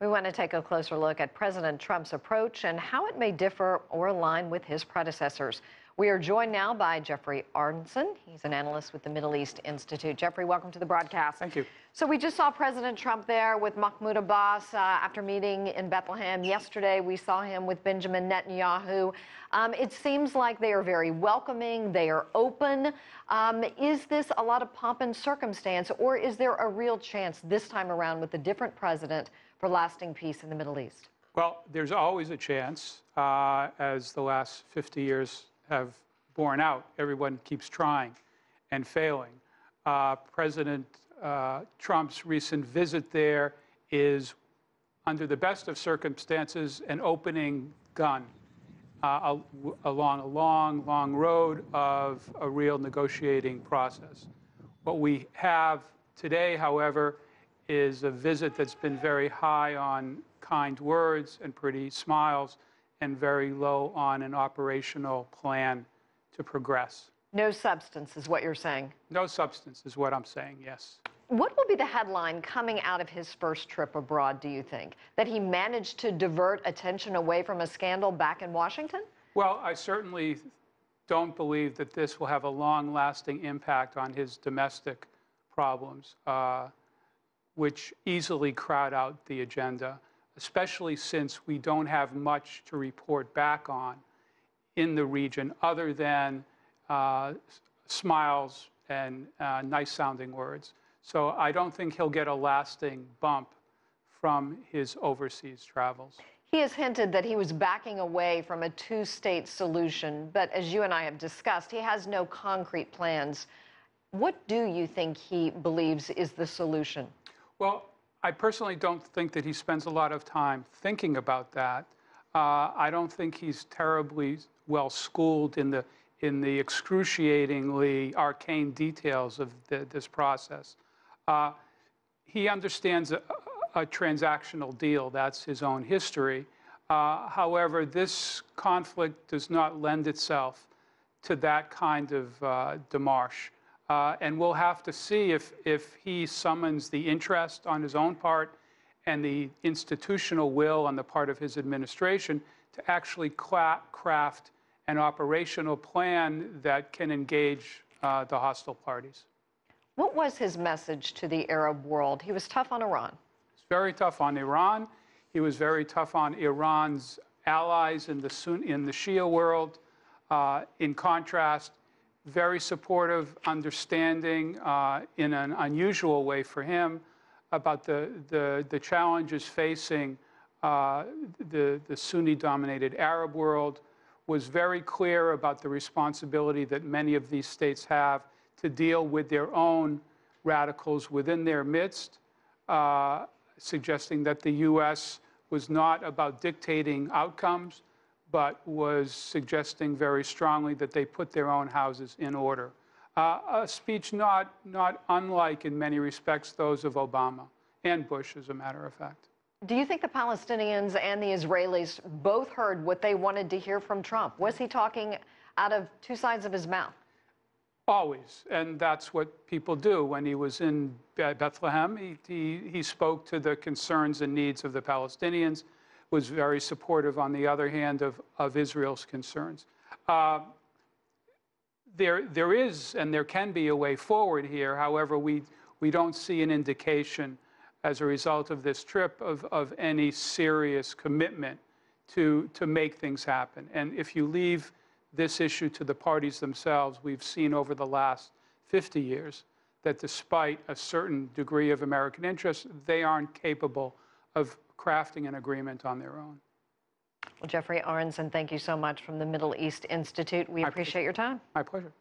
We want to take a closer look at President Trump's approach and how it may differ or align with his predecessors. We are joined now by Geoffrey Aronson. He's an analyst with the Middle East Institute. Geoffrey, welcome to the broadcast. Thank you. So we just saw President Trump there with Mahmoud Abbas after meeting in Bethlehem. Yesterday, we saw him with Benjamin Netanyahu. It seems like they are very welcoming. They are open. Is this a lot of pomp and circumstance, or is there a real chance this time around with a different president for lasting peace in the Middle East? Well, there's always a chance, as the last 50 years have borne out. Everyone keeps trying and failing. President Trump's recent visit there is, under the best of circumstances, an opening gun along a long road of a real negotiating process. What we have today, however, is a visit that's been very high on kind words and pretty smiles and very low on an operational plan to progress. No substance is what you're saying? No substance is what I'm saying, yes. What will be the headline coming out of his first trip abroad, do you think? That he managed to divert attention away from a scandal back in Washington? Well, I certainly don't believe that this will have a long-lasting impact on his domestic problems, which easily crowd out the agenda, especially since we don't have much to report back on in the region other than smiles and nice-sounding words. So I don't think he'll get a lasting bump from his overseas travels. He has hinted that he was backing away from a two-state solution, but as you and I have discussed, he has no concrete plans. What do you think he believes is the solution? Well, I personally don't think that he spends a lot of time thinking about that. I don't think he's terribly well schooled in the excruciatingly arcane details of this process. He understands a transactional deal. That's his own history. However, this conflict does not lend itself to that kind of démarche. And we'll have to see if he summons the interest on his own part and the institutional will on the part of his administration to actually craft an operational plan that can engage the hostile parties. What was his message to the Arab world? He was tough on Iran. He was very tough on Iran. He was very tough on Iran's allies in the Shia world. In contrast, very supportive, understanding in an unusual way for him about the challenges facing the Sunni-dominated Arab world, was very clear about the responsibility that many of these states have to deal with their own radicals within their midst, suggesting that the U.S. was not about dictating outcomes, but was suggesting very strongly that they put their own houses in order. A speech not unlike, in many respects, those of Obama and Bush, as a matter of fact. Do you think the Palestinians and the Israelis both heard what they wanted to hear from Trump? Was he talking out of two sides of his mouth? Always, and that's what people do. When he was in Bethlehem, he spoke to the concerns and needs of the Palestinians, was very supportive, on the other hand, of Israel's concerns. There is and there can be a way forward here. However, we don't see an indication as a result of this trip of any serious commitment to make things happen. And if you leave this issue to the parties themselves, we've seen over the last 50 years that despite a certain degree of American interest, they aren't capable of crafting an agreement on their own. Well, Geoffrey Aronson, thank you so much from the Middle East Institute. We appreciate your time. My pleasure.